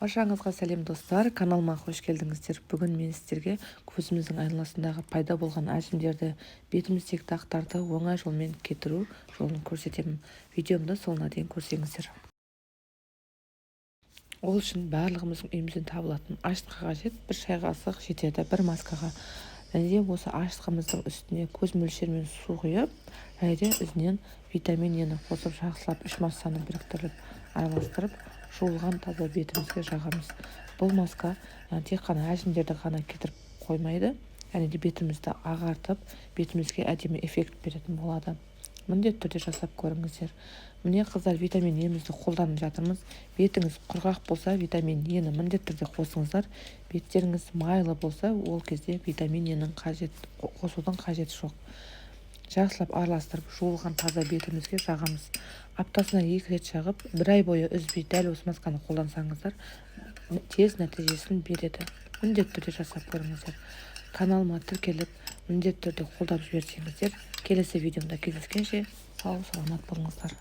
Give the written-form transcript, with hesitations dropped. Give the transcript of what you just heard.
Баршаңызға сәлем достар, каналыма қош келдіңіздер. Бүгін мен сіздерге көзіміздің айналасындағы пайда болған әжімдерді, бетіміздегі дақтарды оңай жолмен кетіру жолын көрсетемін. Видеомды соңына дейін көрсеңіздер. Ол үшін барлығымыздың үйімізден табылатын ашытқы қажет. Бір шай қасық жетеді, бір маскаға. Және де осы ашытқымыздың үстіне көз мөлшерімен су құйып, және де үзінен витамин Е-ні қосып жақсылап үш массаны біріктіріп араластырып жуылған таза бетімізге жағамыз. Бұл маска тек қана әжімдерді ғана кетіріп қоймайды, және де бетімізді ағартып, бетімізге әдемі эффект беретін болады. Міндетті түрде жасап көріңіздер. Міне қыздар, витамин Е-мізді қолданып жатырмыз. Бетіңіз құрғақ болса, витамин Е-ні міндетті түрде қосыңыздар. Беттеріңіз майлы болса, ол кезде витамин Е-нің қосудың қажеті жоқ. Жақсылап араластырып жуылған таза бетімізге жағамыз. Аптасына 2 рет жағып, 1 ай бойы үзбей дәл осы масканы қолдансаңыздар, тез нәтижесін береді. Міндетті түрде жасап көріңіздер. Каналыма тіркеліп, міндетті түрде қолдап жіберсеңіздер, келесі видеомда кездескенше сау саламат болыңыздар.